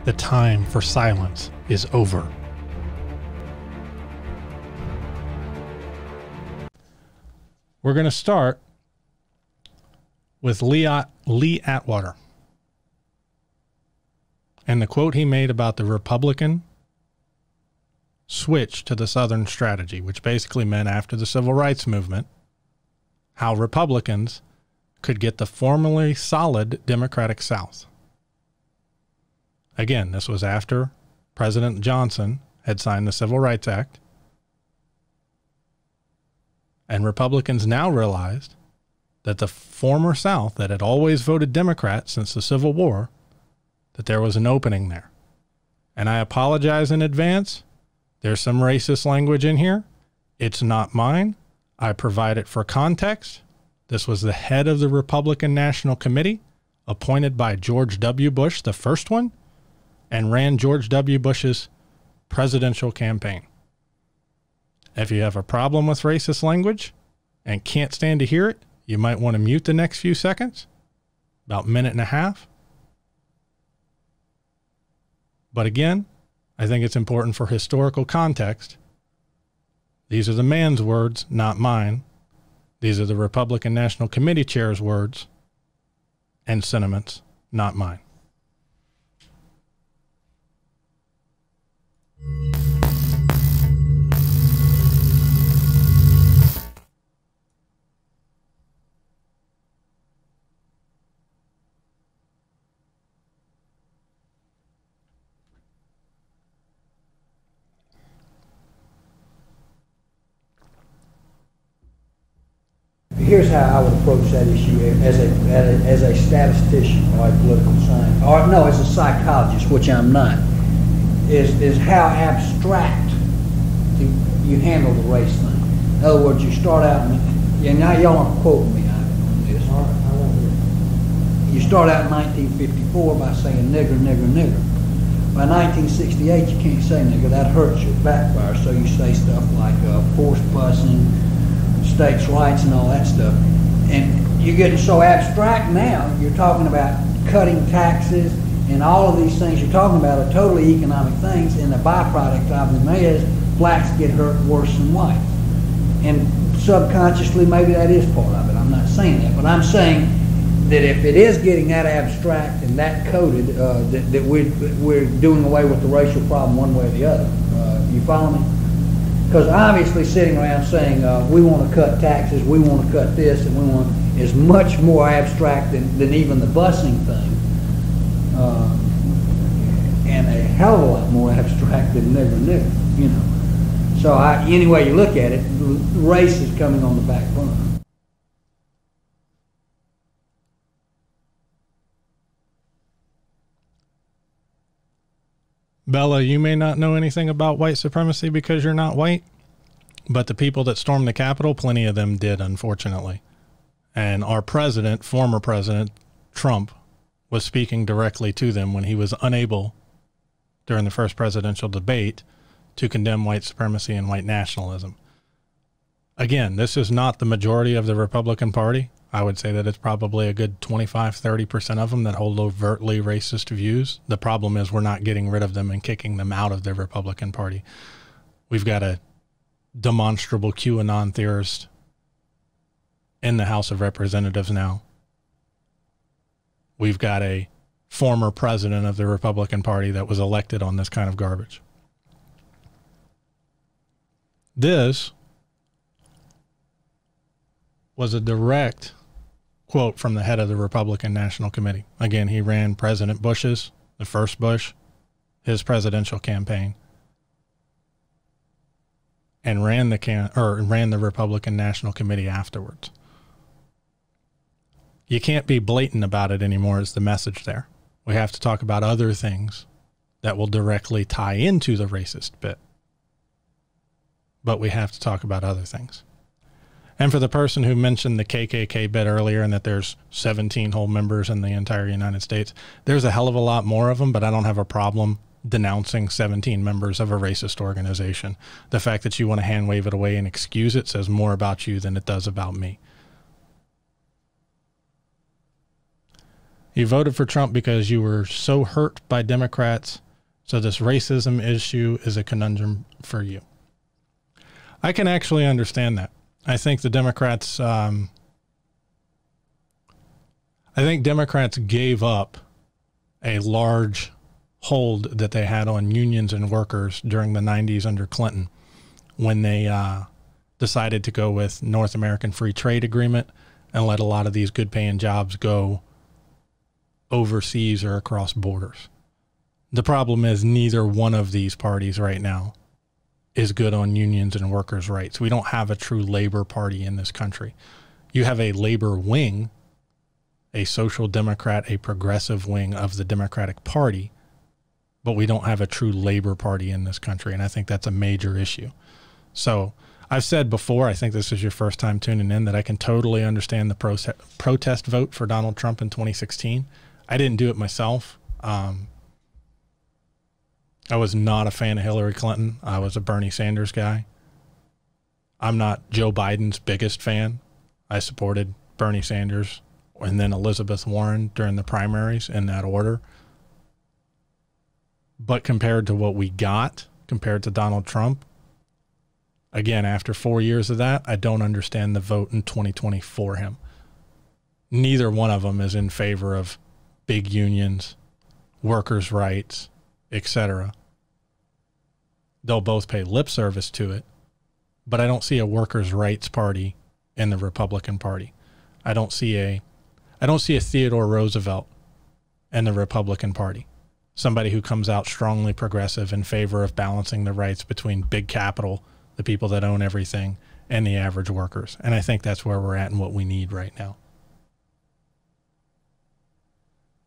The time for silence is over. We're going to start with Lee Atwater and the quote he made about the Republican switch to the Southern strategy, which basically meant after the Civil Rights Movement, how Republicans could get the formerly solid Democratic South. Again, this was after President Johnson had signed the Civil Rights Act, and Republicans now realized that the former South that had always voted Democrat since the Civil War, that there was an opening there. And I apologize in advance. There's some racist language in here. It's not mine. I provide it for context. This was the head of the Republican National Committee, appointed by George W. Bush, the first one, and ran George W. Bush's presidential campaign. If you have a problem with racist language and can't stand to hear it, you might want to mute the next few seconds, about a minute and a half. But again, I think it's important for historical context. These are the man's words, not mine. These are the Republican National Committee chair's words and sentiments, not mine. Here's how I would approach that issue as a statistician or a political scientist, or no, as a psychologist, which I'm not, is how abstract you handle the race thing. In other words, you start out, and now y'all aren't quoting me on this. You start out in 1954 by saying nigger, nigger, nigger. By 1968, you can't say nigger. That hurts your backfire. So you say stuff like forced busing, states' rights, and all that stuff. And you're getting so abstract now, you're talking about cutting taxes, and all of these things you're talking about are totally economic things, and the byproduct of them is blacks get hurt worse than whites. And subconsciously, maybe that is part of it. I'm not saying that, but I'm saying that if it is getting that abstract and that coded, that we're doing away with the racial problem one way or the other. You follow me? Because obviously sitting around saying we want to cut taxes, we want to cut this, and we want is much more abstract than even the busing thing, and a hell of a lot more abstract than nigger nigger, you know. So any way you look at it, race is coming on the back burner. Bella, you may not know anything about white supremacy because you're not white, but the people that stormed the Capitol, plenty of them did, unfortunately. And our president, former president, Trump, was speaking directly to them when he was unable, during the first presidential debate, to condemn white supremacy and white nationalism. Again, this is not the majority of the Republican Party. I would say that it's probably a good 25–30% of them that hold overtly racist views. The problem is we're not getting rid of them and kicking them out of the Republican Party. We've got a demonstrable QAnon theorist in the House of Representatives now. We've got a former president of the Republican Party that was elected on this kind of garbage. This was a direct quote from the head of the Republican National Committee. Again, he ran President Bush's, the first Bush, his presidential campaign, and ran the Republican National Committee afterwards. You can't be blatant about it anymore is the message there. We have to talk about other things that will directly tie into the racist bit. But we have to talk about other things. And for the person who mentioned the KKK bit earlier and that there's 17 whole members in the entire United States, there's a hell of a lot more of them, but I don't have a problem denouncing 17 members of a racist organization. The fact that you want to hand wave it away and excuse it says more about you than it does about me. You voted for Trump because you were so hurt by Democrats. So this racism issue is a conundrum for you. I can actually understand that. I think the Democrats, I think Democrats gave up a large hold that they had on unions and workers during the 90s under Clinton when they decided to go with North American Free Trade Agreement and let a lot of these good paying jobs go overseas or across borders. The problem is neither one of these parties right now is good on unions and workers' rights. We don't have a true labor party in this country. You have a labor wing, a social democrat, a progressive wing of the Democratic Party, but we don't have a true labor party in this country, and I think that's a major issue. So I've said before, I think this is your first time tuning in, that I can totally understand the protest vote for Donald Trump in 2016. I didn't do it myself. I was not a fan of Hillary Clinton. I was a Bernie Sanders guy. I'm not Joe Biden's biggest fan. I supported Bernie Sanders and then Elizabeth Warren during the primaries in that order. But compared to what we got, compared to Donald Trump, again, after 4 years of that, I don't understand the vote in 2020 for him. Neither one of them is in favor of big unions, workers' rights, etc. They'll both pay lip service to it, but I don't see a workers' rights party in the Republican Party. I don't see a Theodore Roosevelt in the Republican Party. Somebody who comes out strongly progressive in favor of balancing the rights between big capital, the people that own everything, and the average workers. And I think that's where we're at and what we need right now.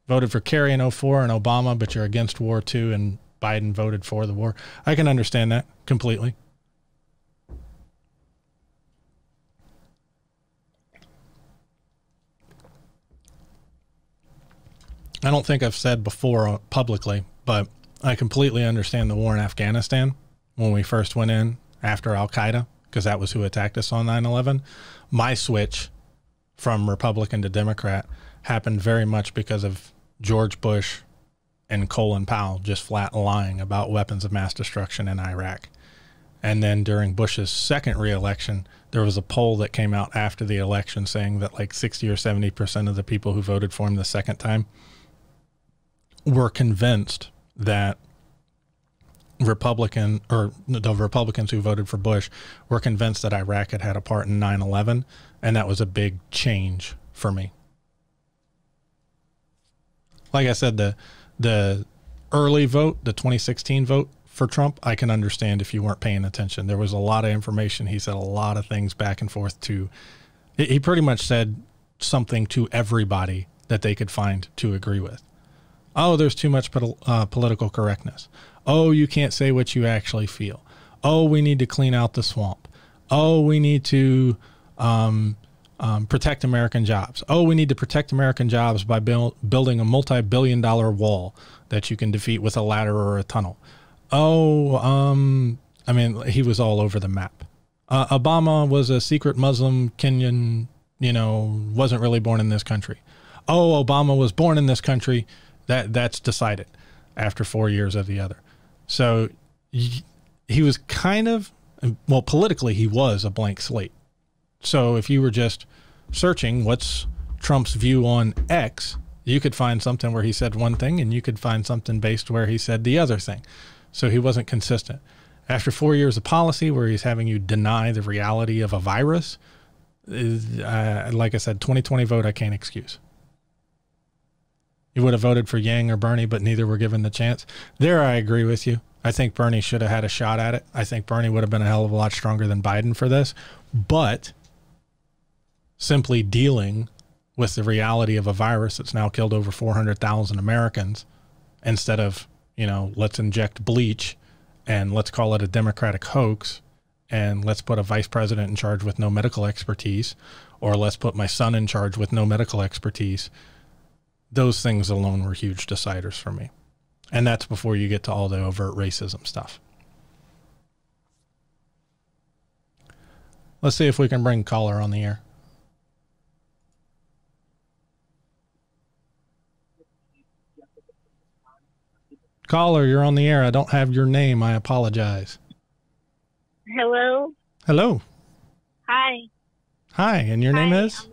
Voted for Kerry in 04 and Obama, but you're against war too, and Biden voted for the war. I can understand that completely. I don't think I've said before publicly, but I completely understand the war in Afghanistan when we first went in after Al-Qaeda, because that was who attacked us on 9/11. My switch from Republican to Democrat happened very much because of George Bush and Colin Powell just flat lying about weapons of mass destruction in Iraq. And then during Bush's second reelection, there was a poll that came out after the election saying that like 60 or 70% of the people who voted for him the second time were convinced that the Republicans who voted for Bush were convinced that Iraq had had a part in 9/11, and that was a big change for me. Like I said, the early vote, the 2016 vote for Trump, I can understand if you weren't paying attention. There was a lot of information. He said a lot of things back and forth to, he pretty much said something to everybody that they could find to agree with. Oh, there's too much political correctness. Oh, you can't say what you actually feel. Oh, we need to clean out the swamp. Oh, we need to protect American jobs. Oh, we need to protect American jobs by building a multi-billion-dollar wall that you can defeat with a ladder or a tunnel. Oh, I mean, he was all over the map. Obama was a secret Muslim Kenyan, wasn't really born in this country. Oh, Obama was born in this country. That's decided after 4 years of the other. So he was kind of, well, politically, he was a blank slate. So if you were just searching what's Trump's view on X, you could find something where he said one thing and you could find something based where he said the other thing. So he wasn't consistent. After 4 years of policy where he's having you deny the reality of a virus, like I said, 2020 vote, I can't excuse. You would have voted for Yang or Bernie, but neither were given the chance. There, I agree with you. I think Bernie should have had a shot at it. I think Bernie would have been a hell of a lot stronger than Biden for this. But simply dealing with the reality of a virus that's now killed over 400,000 Americans instead of, let's inject bleach and let's call it a Democratic hoax and let's put a vice president in charge with no medical expertise, or let's put my son in charge with no medical expertise. Those things alone were huge deciders for me. And that's before you get to all the overt racism stuff. Let's see if we can bring caller on the air. Caller, you're on the air. I don't have your name. I apologize. Hello. Hello. Hi. Hi, and your name is?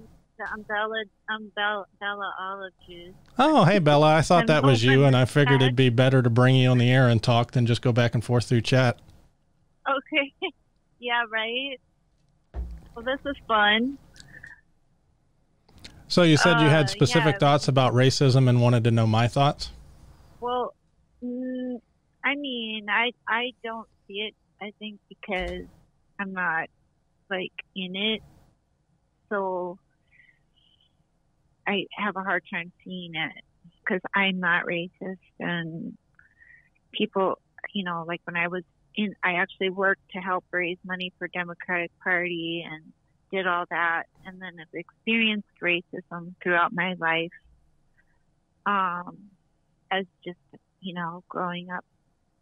I'm Bella. I'm Bella Olive Juice. Oh, hey, Bella. I thought that was you, and I figured chat. it'd be better to bring you on the air and talk than just go back and forth through chat. Okay. Yeah, right. Well, this is fun. So you said you had specific yeah. thoughts about racism and wanted to know my thoughts? Well, I mean, I don't see it, I think, because I'm not, like, in it. So I have a hard time seeing it because I'm not racist. And people, you know, like when I was I actually worked to help raise money for Democratic Party and did all that. And then I've experienced racism throughout my life as just, you know, growing up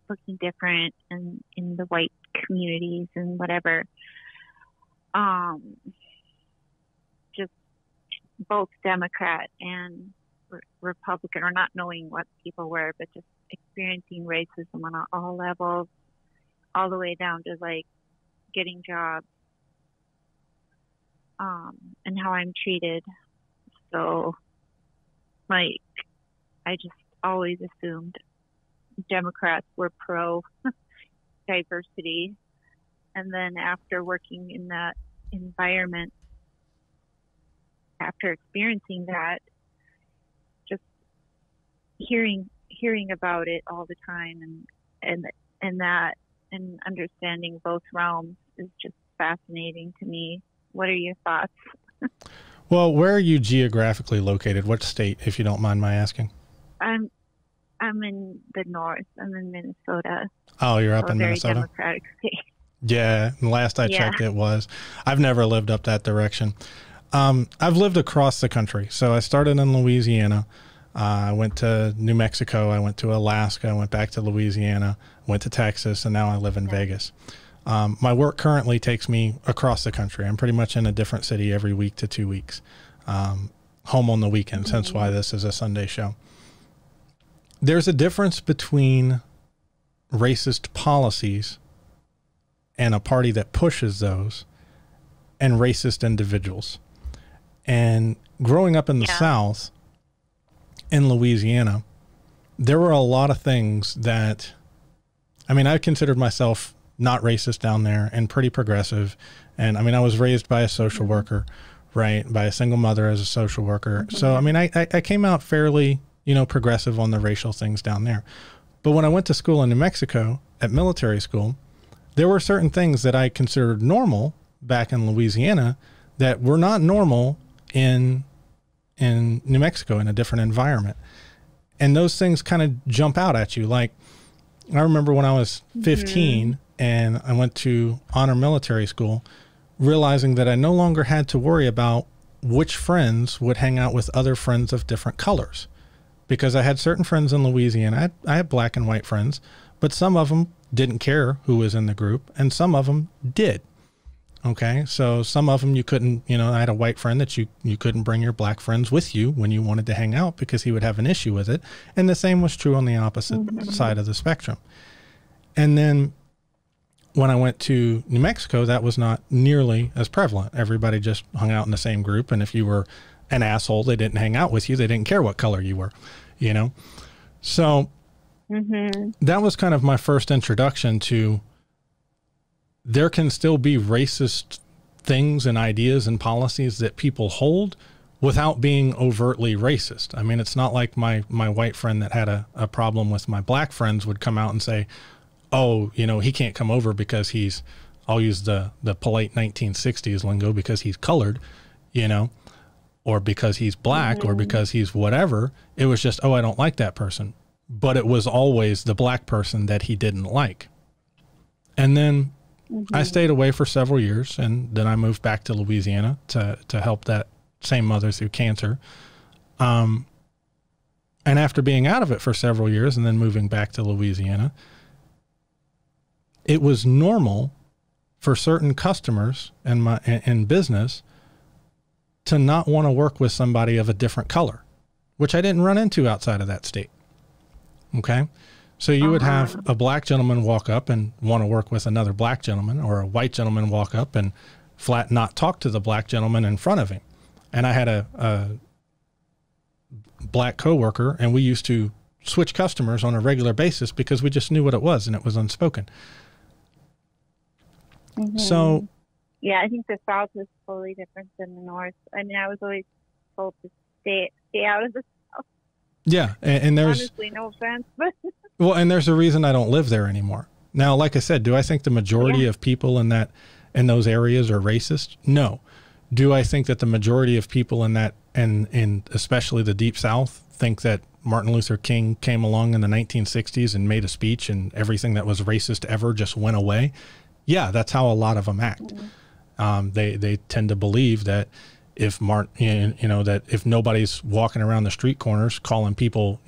looking different and in the white communities and whatever. Just both Democrat and Republican, or not knowing what people were, but just experiencing racism on all levels, all the way down to like getting jobs, and how I'm treated. So, like, I just always assumed Democrats were pro diversity. And then after working in that environment, after experiencing that, just hearing about it all the time and understanding both realms is just fascinating to me. What are your thoughts? Well, where are you geographically located? What state, if you don't mind my asking? I'm in the north. I'm in Minnesota. Oh, you're up in very Minnesota? Democratic state. Yeah, last I checked it was. I've never lived up that direction. I've lived across the country. So I started in Louisiana. I went to New Mexico. I went to Alaska. I went back to Louisiana, went to Texas, and now I live in Vegas. My work currently takes me across the country. I'm pretty much in a different city every week to 2 weeks. Home on the weekends, hence why this is a Sunday show. There's a difference between racist policies and a party that pushes those and racist individuals. And growing up in the South, in Louisiana, there were a lot of things that, I mean, I considered myself not racist down there and pretty progressive. And I mean, I was raised by a social worker, right? By a single mother as a social worker. So, I mean, I came out fairly, you know, progressive on the racial things down there. But when I went to school in New Mexico at military school, there were certain things that I considered normal back in Louisiana that were not normal in New Mexico, in a different environment. And those things kind of jump out at you. Like, I remember when I was 15 and I went to honor military school, realizing that I no longer had to worry about which friends would hang out with other friends of different colors. Because I had certain friends in Louisiana. I had black and white friends, but some of them didn't care who was in the group, and some of them did. Okay, so some of them you couldn't, you know, I had a white friend that you couldn't bring your black friends with you when you wanted to hang out because he would have an issue with it. And the same was true on the opposite side of the spectrum. And then when I went to New Mexico, that was not nearly as prevalent. Everybody just hung out in the same group. And if you were an asshole, they didn't hang out with you. They didn't care what color you were, you know? So that was kind of my first introduction to there can still be racist things and ideas and policies that people hold without being overtly racist. I mean, it's not like my white friend that had a problem with my black friends would come out and say, oh, you know, he can't come over because he's, I'll use the polite 1960s lingo, because he's colored, you know, or because he's black or because he's whatever. It was just, oh, I don't like that person. But it was always the black person that he didn't like. And then I stayed away for several years, and then I moved back to Louisiana to help that same mother through cancer. And after being out of it for several years and then moving back to Louisiana, it was normal for certain customers in business to not want to work with somebody of a different color, which I didn't run into outside of that state. Okay. So you would have a black gentleman walk up and want to work with another black gentleman, or a white gentleman walk up and flat not talk to the black gentleman in front of him. And I had a black coworker, and we used to switch customers on a regular basis because we just knew what it was and it was unspoken. So yeah, I think the South is totally different than the North. I mean, I was always told to stay out of the South. Yeah, and there's honestly no offense, but well, and there's a reason I don't live there anymore. Now, like I said, do I think the majority of people in those areas are racist? No. Do I think that the majority of people in that, and especially the Deep South, think that Martin Luther King came along in the 1960s and made a speech and everything that was racist ever just went away? Yeah, that's how a lot of them act. They tend to believe that if that if nobody's walking around the street corners calling people,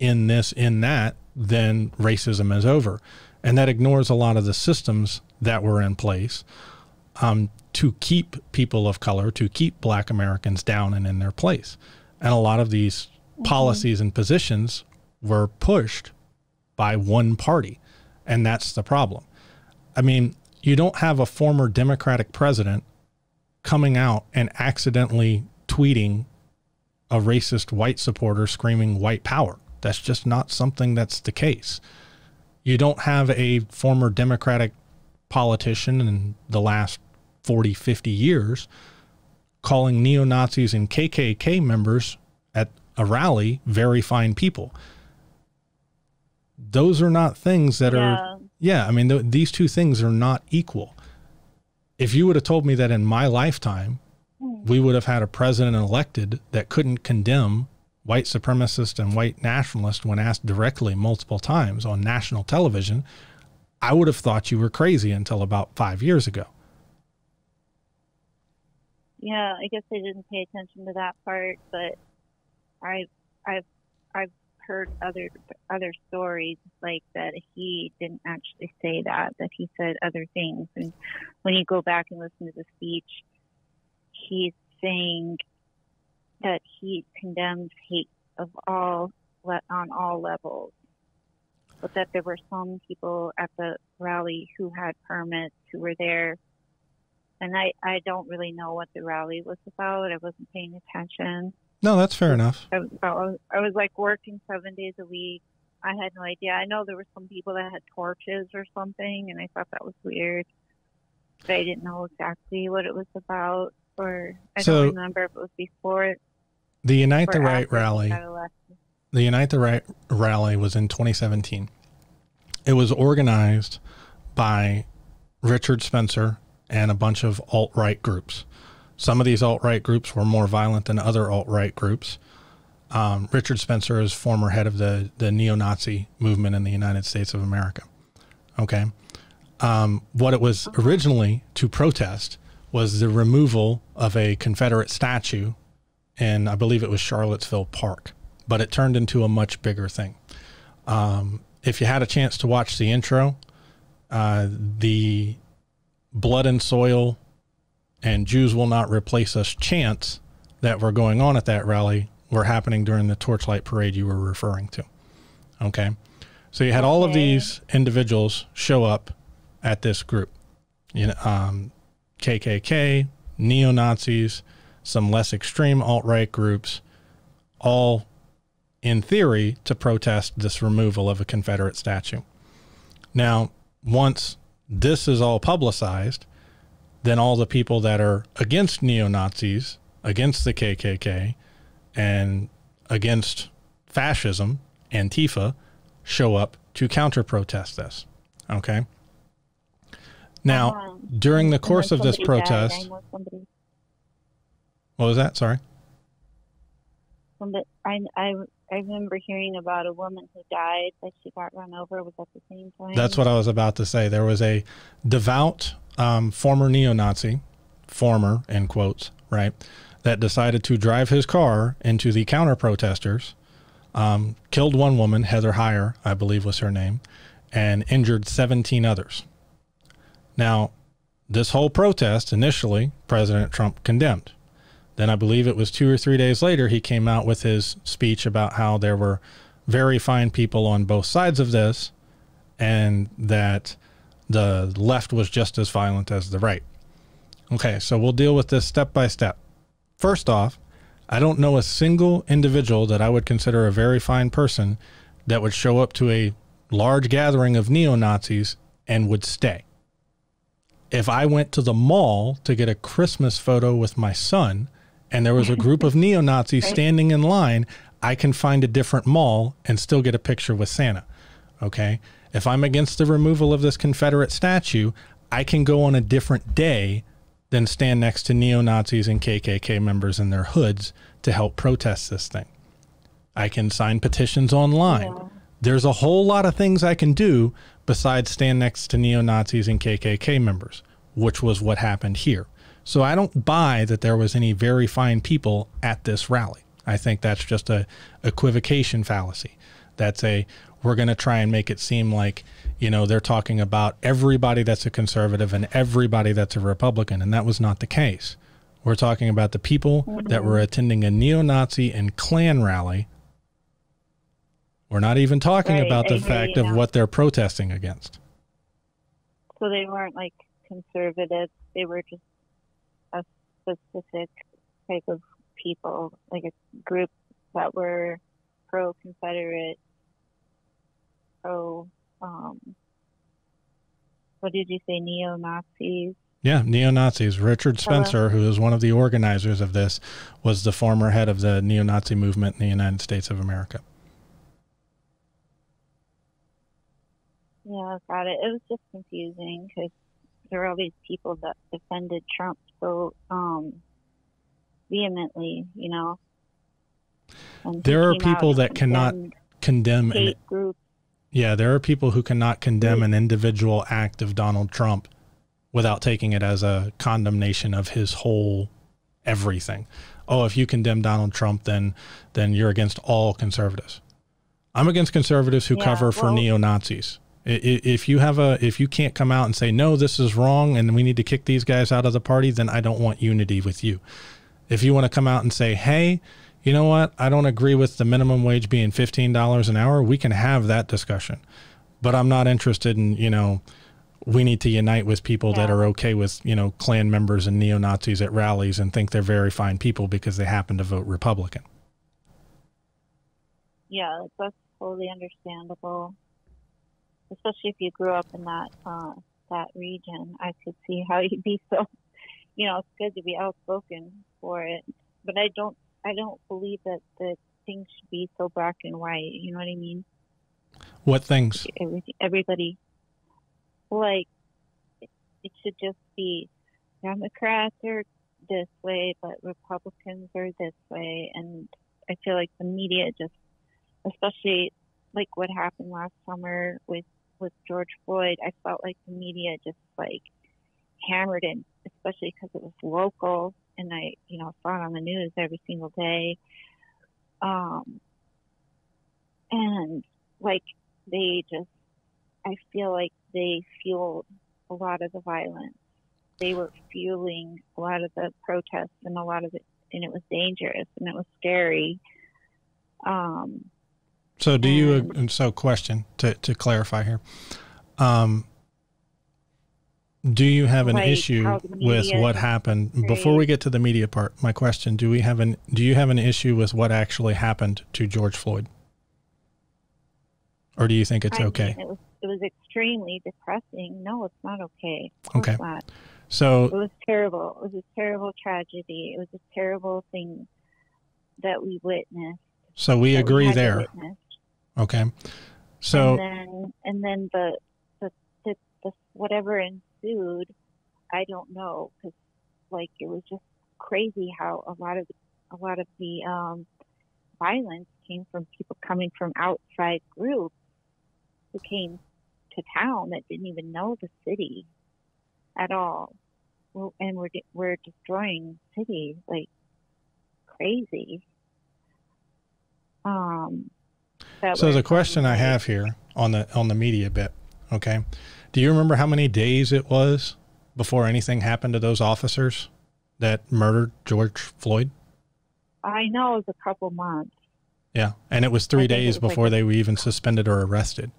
in this, in that, then racism is over. And that ignores a lot of the systems that were in place to keep people of color, to keep black Americans down and in their place. And a lot of these policies and positions were pushed by one party. And that's the problem. I mean, you don't have a former Democratic president coming out and accidentally tweeting a racist white supporter screaming white power. That's just not something that's the case. You don't have a former Democratic politician in the last 40, 50 years calling neo-Nazis and KKK members at a rally very fine people. Those are not things that are, I mean, these two things are not equal. If you would have told me that in my lifetime, we would have had a president elected that couldn't condemn white supremacists and white nationalists when asked directly multiple times on national television, I would have thought you were crazy until about 5 years ago. Yeah, I guess I didn't pay attention to that part, but I've heard other stories like that. He didn't actually say that he said other things. And when you go back and listen to the speech, he's saying that he condemns hate on all levels, but that there were some people at the rally who had permits, who were there. And I don't really know what the rally was about. I wasn't paying attention. No, that's fair enough. I was like working 7 days a week. I had no idea. I know there were some people that had torches or something, and I thought that was weird. But I didn't know exactly what it was about, or I don't remember if it was before. The Unite the Right rally. The Unite the Right rally was in 2017. It was organized by Richard Spencer and a bunch of alt-right groups. Some of these alt-right groups were more violent than other alt-right groups. Richard Spencer is former head of the neo-Nazi movement in the United States of America. Okay. What it was originally to protest was the removal of a Confederate statue in, I believe it was Charlottesville Park, but it turned into a much bigger thing. If you had a chance to watch the intro, the blood and soil and Jews will not replace us chants that were going on at that rally were happening during the Torchlight Parade you were referring to. Okay. So you had all of these individuals show up at this group, KKK, neo-Nazis, some less extreme alt-right groups, all in theory to protest this removal of a Confederate statue. Now, once this is all publicized, then all the people that are against neo-Nazis, against the KKK, and against fascism, Antifa, show up to counter-protest this. Okay? Now, during the course of this protest... What was that? Sorry? I remember hearing about a woman who died, that she got run over. Was at the same time? That's what I was about to say. There was a devout former neo-Nazi, former in quotes, right, that decided to drive his car into the counter-protesters, killed one woman, Heather Heyer, I believe was her name, and injured 17 others. Now, this whole protest, initially, President Trump condemned. Then I believe it was 2 or 3 days later, he came out with his speech about how there were very fine people on both sides of this, and that the left was just as violent as the right. Okay, so we'll deal with this step by step. First off, I don't know a single individual that I would consider a very fine person that would show up to a large gathering of neo-Nazis and would stay. If I went to the mall to get a Christmas photo with my son and there was a group of neo-Nazis standing in line, I can find a different mall and still get a picture with Santa. Okay? If I'm against the removal of this Confederate statue, I can go on a different day than stand next to neo-Nazis and KKK members in their hoods to help protest this thing. I can sign petitions online. Yeah. There's a whole lot of things I can do besides stand next to neo-Nazis and KKK members, which was what happened here. So I don't buy that there was any very fine people at this rally. I think that's just a equivocation fallacy. That's we're going to try and make it seem like, you know, they're talking about everybody that's a conservative and everybody that's a Republican, and that was not the case. We're talking about the people that were attending a neo-Nazi and Klan rally. We're not even talking about the fact of what they're protesting against. So they weren't like conservatives. They were just a specific type of people, like a group that were pro-Confederate, what did you say, neo-Nazis? Yeah, neo-Nazis. Richard Spencer, who is one of the organizers of this, was the former head of the neo-Nazi movement in the United States of America. Yeah, got it. It was just confusing because there were all these people that defended Trump so vehemently, you know. And there are people that cannot condemn hate groups. Yeah, there are people who cannot condemn an individual act of Donald Trump without taking it as a condemnation of his whole everything. Oh, if you condemn Donald Trump, then you're against all conservatives. I'm against conservatives who cover for neo-Nazis. If you can't come out and say, no, this is wrong and we need to kick these guys out of the party, then I don't want unity with you. If you want to come out and say, hey, you know what, I don't agree with the minimum wage being $15 an hour, we can have that discussion. But I'm not interested in, you know, we need to unite with people that are okay with, you know, Klan members and neo-Nazis at rallies and think they're very fine people because they happen to vote Republican. Yeah, that's totally understandable. Especially if you grew up in that region, I could see how you'd be so, you know, it's good to be outspoken for it. But I don't believe that things should be so black and white. You know what I mean? What things? Everybody, like, it should just be Democrats are this way, but Republicans are this way. And I feel like the media just, especially like what happened last summer with George Floyd, I felt like the media just like hammered him, especially because it was local and I, you know, saw it on the news every single day. And like they just, I feel like they fueled a lot of the violence. They were fueling a lot of the protests and a lot of it, and it was dangerous and it was scary. So do you, so question to clarify here. Do you have an issue with what happened before we get to the media part? My question, do you have an issue with what actually happened to George Floyd? Or do you think it's okay? Mean, it was extremely depressing. No, it's not okay. Okay. Not. So it was terrible. It was a terrible tragedy. It was a terrible thing that we witnessed. So we agree there. Okay. So and then the whatever ensued, I don't know, because like it was just crazy how a lot of the violence came from people coming from outside groups who came to town that didn't even know the city at all, and we're destroying cities like crazy. So the question I have here on the media bit, okay, do you remember how many days it was before anything happened to those officers that murdered George Floyd? I know it was a couple months. Yeah. And it was 3 days before they were even suspended or arrested.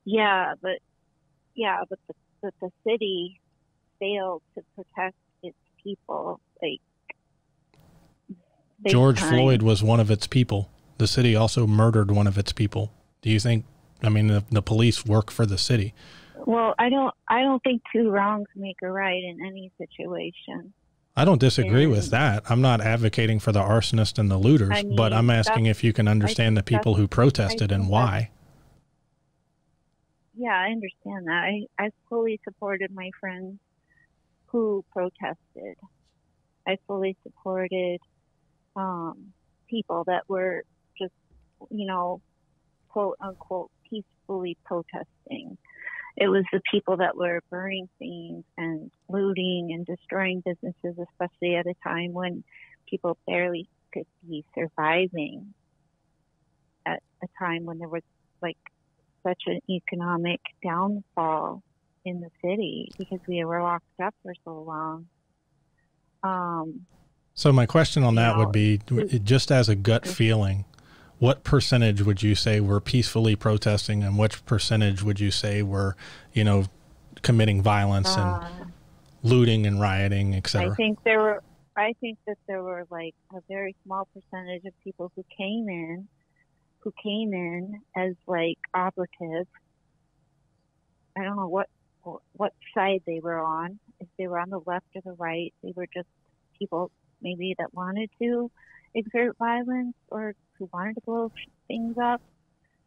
Yeah, but the city failed to protect its people. Like, George Floyd was one of its people. The city also murdered one of its people. Do you think, I mean, the police work for the city? Well, I don't think two wrongs make a right in any situation. I don't disagree with that. I'm not advocating for the arsonist and the looters, but I'm asking if you can understand the people who protested and why. Yeah, I understand that. I fully supported my friends who protested. I fully supported people that were just, quote unquote, peacefully protesting. It was the people that were burning things and looting and destroying businesses, especially at a time when people barely could be surviving, at a time when there was like such an economic downfall in the city because we were locked up for so long. So my question on that would be, just as a gut feeling, what percentage would you say were peacefully protesting, and which percentage would you say were, committing violence and looting and rioting, etc.? I think that there were like a very small percentage of people who came in as like operatives. I don't know what side they were on. If they were on the left or the right, they were just people maybe that wanted to exert violence or who wanted to blow things up,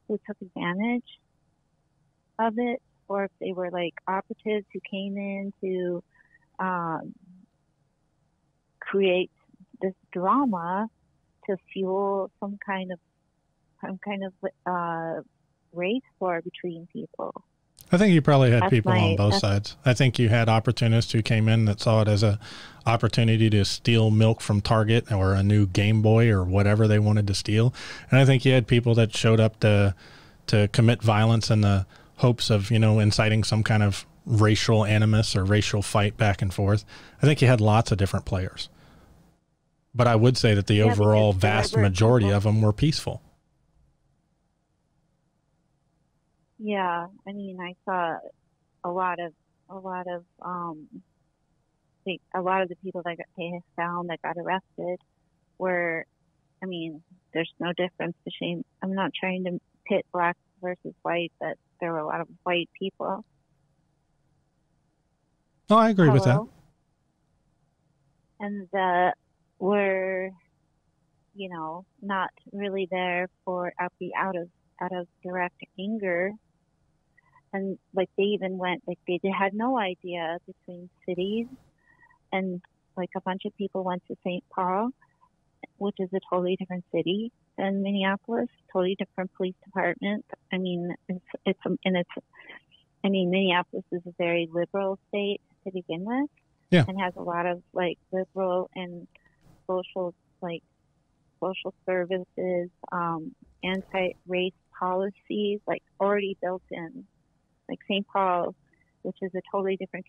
who took advantage of it, or if they were like operatives who came in to create this drama to fuel some kind of race war between people. I think you probably had people on both sides. I think you had opportunists who came in that saw it as a opportunity to steal milk from Target or a new Game Boy or whatever they wanted to steal. And I think you had people that showed up to commit violence in the hopes of, inciting some kind of racial animus or racial fight back and forth. I think you had lots of different players. But I would say that the overall vast majority of them were peaceful. Yeah, I mean, I saw a lot of the people that they found that got arrested were, I mean, there's no difference between. I'm not trying to pit black versus white, but there were a lot of white people. Oh, I agree with that. And that were, not really there for out of direct anger. And like they even went, like they had no idea between cities, and like a bunch of people went to St. Paul, which is a totally different city than Minneapolis, totally different police department. I mean, Minneapolis is a very liberal state to begin with, and has a lot of like liberal and social services, anti-race policies, like already built in. Like St. Paul, which is a totally different,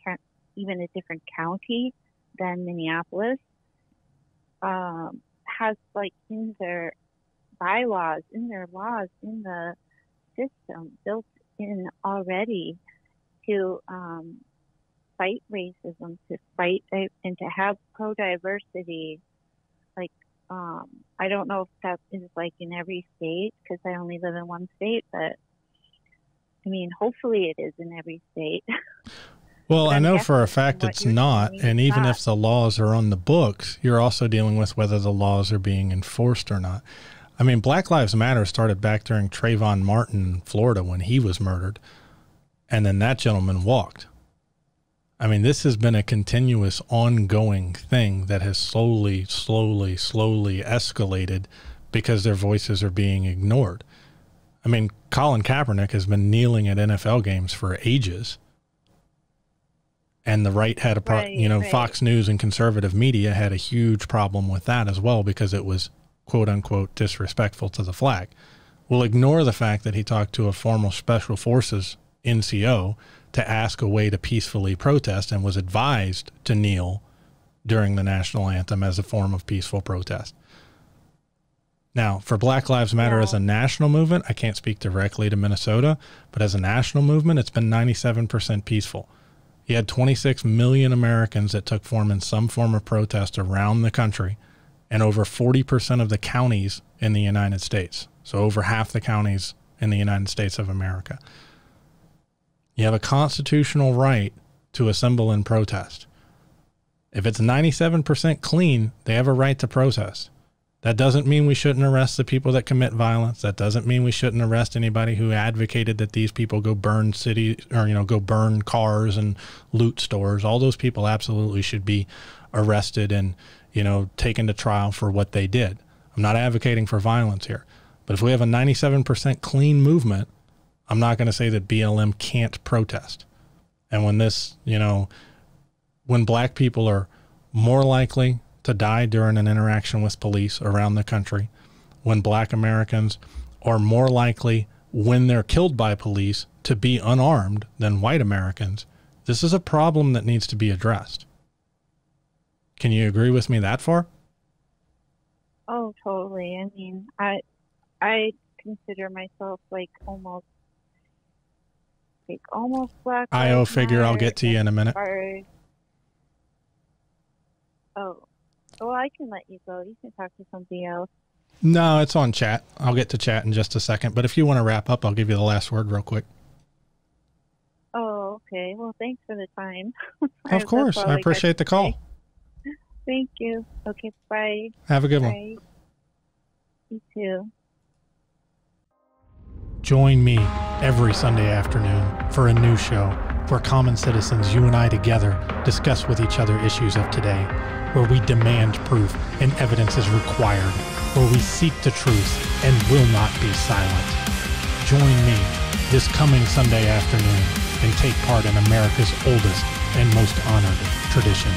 even a different county than Minneapolis, has like in their bylaws, in their laws, in the system built in already to fight racism, to fight and to have pro-diversity. Like, I don't know if that is like in every state because I only live in one state, but I mean, hopefully it is in every state. Well, I know for a fact it's not. And even if the laws are on the books, you're also dealing with whether the laws are being enforced or not. I mean, Black Lives Matter started back during Trayvon Martin in Florida when he was murdered. And then that gentleman walked. I mean, this has been a continuous ongoing thing that has slowly escalated because their voices are being ignored. I mean, Colin Kaepernick has been kneeling at NFL games for ages. And the right had a Fox News and conservative media had a huge problem with that as well because it was quote unquote disrespectful to the flag. We'll ignore the fact that he talked to a former Special Forces NCO to ask a way to peacefully protest and was advised to kneel during the national anthem as a form of peaceful protest. Now, for Black Lives Matter as a national movement, I can't speak directly to Minnesota, but as a national movement, it's been 97% peaceful. You had 26 million Americans that took form in some form of protest around the country, and over 40% of the counties in the United States. So over half the counties in the United States of America. You have a constitutional right to assemble and protest. If it's 97% clean, they have a right to protest. That doesn't mean we shouldn't arrest the people that commit violence. That doesn't mean we shouldn't arrest anybody who advocated that these people go burn cities or, go burn cars and loot stores. All those people absolutely should be arrested and, taken to trial for what they did. I'm not advocating for violence here. But if we have a 97% clean movement, I'm not going to say that BLM can't protest. And when this, when black people are more likely to die during an interaction with police around the country, when black Americans are more likely when they're killed by police to be unarmed than white Americans, this is a problem that needs to be addressed. Can you agree with me that far? Oh, totally. I mean, I consider myself almost black. IO figure I'll get to you in a minute. Oh, well, I can let you go. You can talk to somebody else. No, it's on chat. I'll get to chat in just a second. But if you want to wrap up, I'll give you the last word real quick. Oh, okay. Well, thanks for the time. Of course. I appreciate the call. Thank you. Okay, bye. Have a good one. You too. Join me every Sunday afternoon for a new show where common citizens, you and I together, discuss with each other issues of today, where we demand proof and evidence is required, where we seek the truth and will not be silent. Join me this coming Sunday afternoon and take part in America's oldest and most honored tradition.